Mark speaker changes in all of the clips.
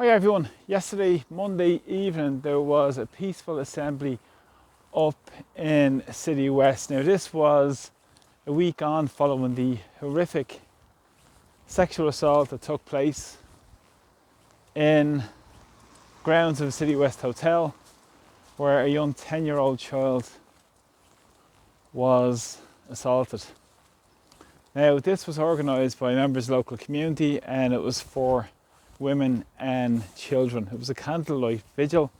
Speaker 1: Hi everyone. Yesterday, Monday evening, there was a peaceful assembly up in Citywest. Now this was a week on following the horrific sexual assault that took place in grounds of a Citywest hotel where a young 10-year-old child was assaulted. Now this was organised by members of the local community and it was for women and children. It was a candlelight vigil.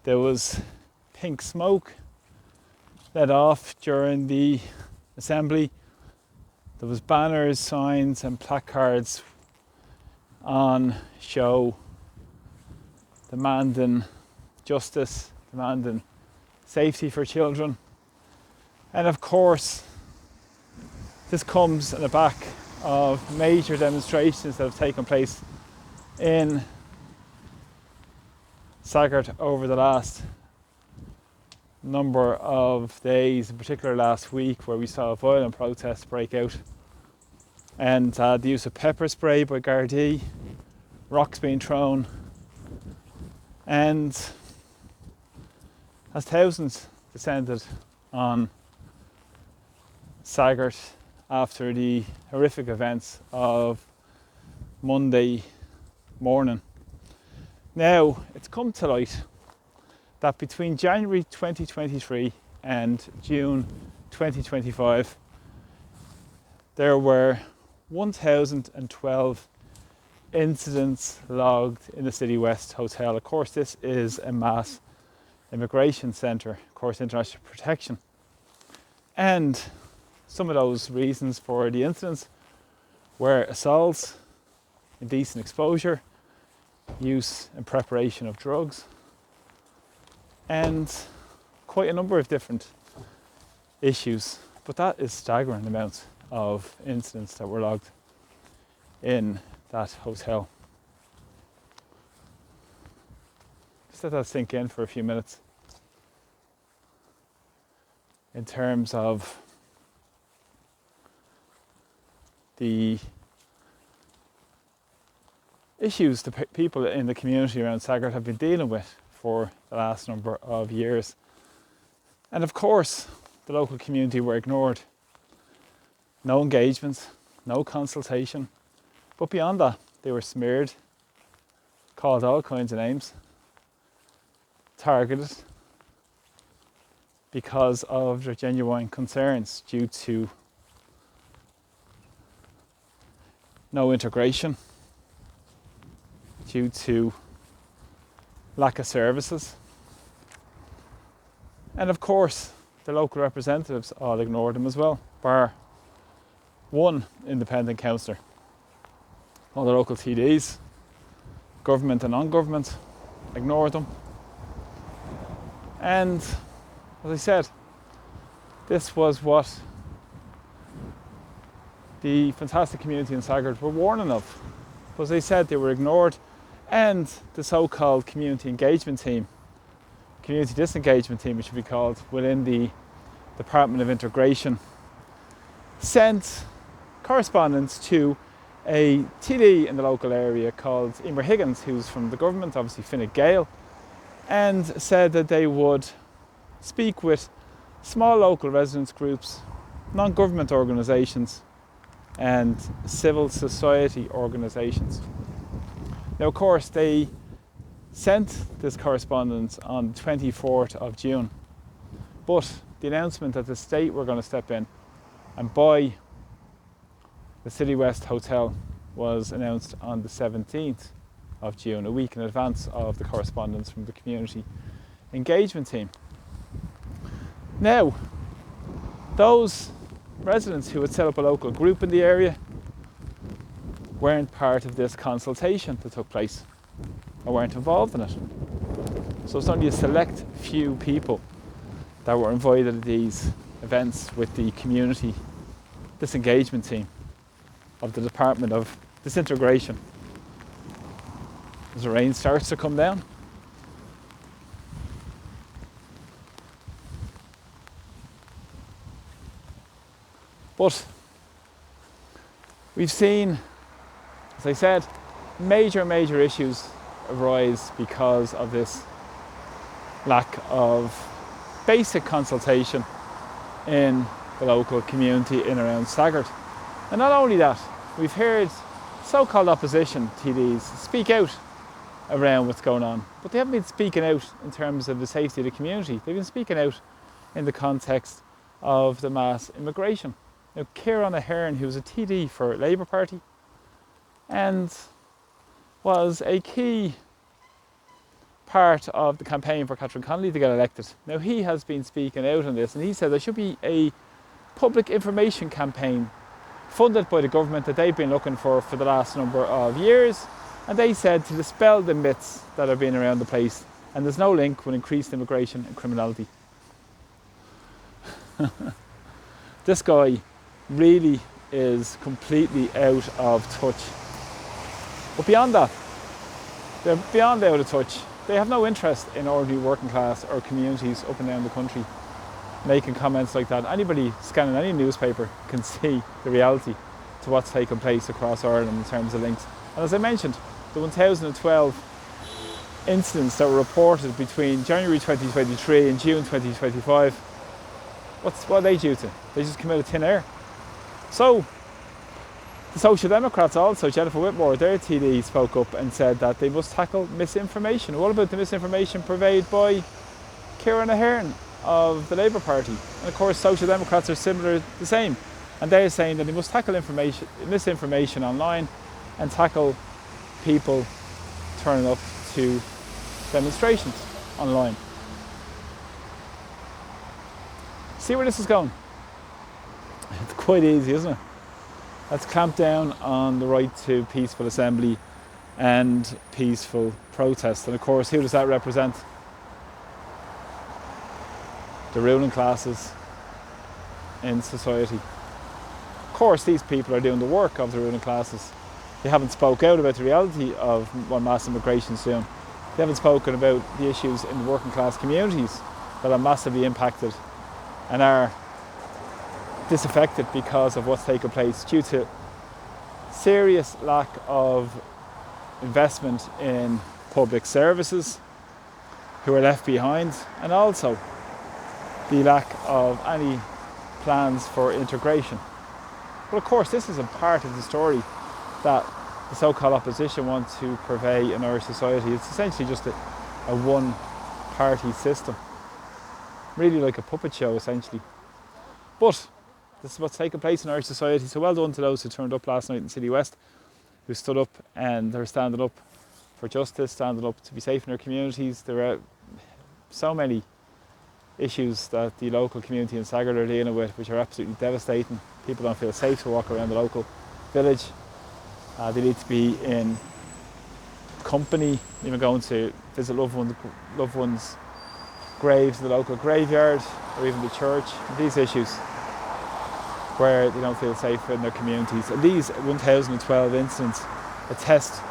Speaker 1: There was pink smoke let off during the assembly. There was banners, signs and placards on show demanding justice, demanding safety for children. And of course, this comes in the back of major demonstrations that have taken place in Staggering over the last number of days, in particular last week, where we saw violent protests break out and the use of pepper spray by Gardaí, rocks being thrown, and as thousands descended on Staggering after the horrific events of Monday morning. Now, it's come to light that between January 2023 and June 2025, there were 1,012 incidents logged in the Citywest Hotel. Of course, this is a mass immigration centre, of course, international protection. And some of those reasons for the incidents were assaults, indecent exposure, use and preparation of drugs, and quite a number of different issues. But that is staggering amounts of incidents that were logged in that hotel. Just let that sink in for a few minutes in terms of the issues the people in the community around Staggering have been dealing with for the last number of years. And of course, the local community were ignored. No engagements, no consultation. But beyond that, they were smeared, called all kinds of names, targeted because of their genuine concerns due to no integration, due to lack of services. And of course, the local representatives all ignored them as well, bar one independent councillor. All the local TDs, government and non-government, ignored them. And as I said, this was what the fantastic community in Staggering were warning of. But as I said, they were ignored, and the so-called community engagement team, community disengagement team, which should be called, within the Department of Integration, sent correspondence to a TD in the local area called Emer Higgins, who's from the government, obviously Fine Gael, and said that they would speak with small local residents groups, non-government organisations and civil society organisations. Now, of course, they sent this correspondence on the 24th of June, but the announcement that the state were going to step in and buy the Citywest Hotel was announced on the 17th of June, a week in advance of the correspondence from the community engagement team. Now, those residents who had set up a local group in the area weren't part of this consultation that took place, or weren't involved in it. So it's only a select few people that were invited to these events with the community disengagement team of the Department of Disintegration. As the rain starts to come down, but we've seen, as I said, major issues arise because of this lack of basic consultation in the local community in around Staggering. And not only that, we've heard so-called opposition TDs speak out around what's going on, but they haven't been speaking out in terms of the safety of the community. They've been speaking out in the context of the mass immigration. Now, Kieran Ahern, who was a TD for Labour Party and was a key part of the campaign for Catherine Connolly to get elected. Now, he has been speaking out on this, and he said there should be a public information campaign funded by the government that they've been looking for the last number of years, and they said to dispel the myths that have been around the place, and there's no link with increased immigration and criminality. This guy really is completely out of touch. But beyond that, they're beyond out of touch. They have no interest in ordinary working class or communities up and down the country making comments like that. Anybody scanning any newspaper can see the reality to what's taking place across Ireland in terms of links. And as I mentioned, the 1,012 incidents that were reported between January 2023 and June 2025, what are they due to? They just come out of thin air. So, the Social Democrats also, Jennifer Whitmore, their TD, spoke up and said that they must tackle misinformation. What about the misinformation purveyed by Kieran Ahern of the Labour Party? And of course, Social Democrats are similar, the same. And they're saying that they must tackle misinformation online and tackle people turning up to demonstrations online. See where this is going? It's quite easy, isn't it? Let's clamp down on the right to peaceful assembly and peaceful protest. And of course, who does that represent? The ruling classes in society. Of course, these people are doing the work of the ruling classes. They haven't spoke out about the reality of what mass immigration is doing. They haven't spoken about the issues in the working class communities that are massively impacted and are disaffected because of what's taken place due to serious lack of investment in public services who are left behind, and also the lack of any plans for integration. But of course, this is a part of the story that the so-called opposition want to purvey in Irish society. It's essentially just a one-party system, really like a puppet show essentially. But this is what's taking place in Irish society. So well done to those who turned up last night in Citywest, who stood up and are standing up for justice, standing up to be safe in their communities. There are so many issues that the local community in Staggering are dealing with, which are absolutely devastating. People don't feel safe to walk around the local village. They need to be in company, even going to visit loved ones' graves, the local graveyard, or even the church. These issues where they don't feel safe in their communities. And these 1,012 incidents attest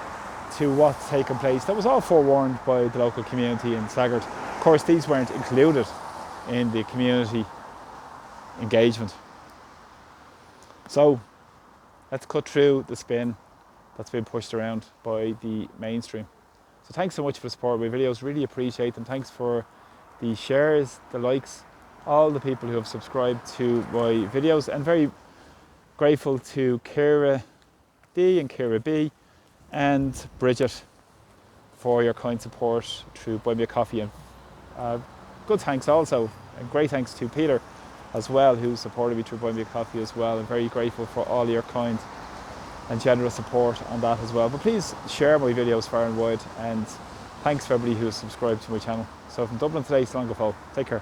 Speaker 1: to what's taken place. That was all forewarned by the local community in Staggering. Of course, these weren't included in the community engagement. So let's cut through the spin that's been pushed around by the mainstream. So thanks so much for the support of my videos, really appreciate them. Thanks for the shares, the likes, all the people who have subscribed to my videos, and very grateful to Kira D and Kira B and Bridget for your kind support through Buy Me a Coffee, and good thanks also, and great thanks to Peter as well, who supported me through Buy Me a Coffee as well. I'm very grateful for all your kind and generous support on that as well. But please share my videos far and wide, and thanks for everybody who has subscribed to my channel. So from Dublin today, Slán go fóill. Take care.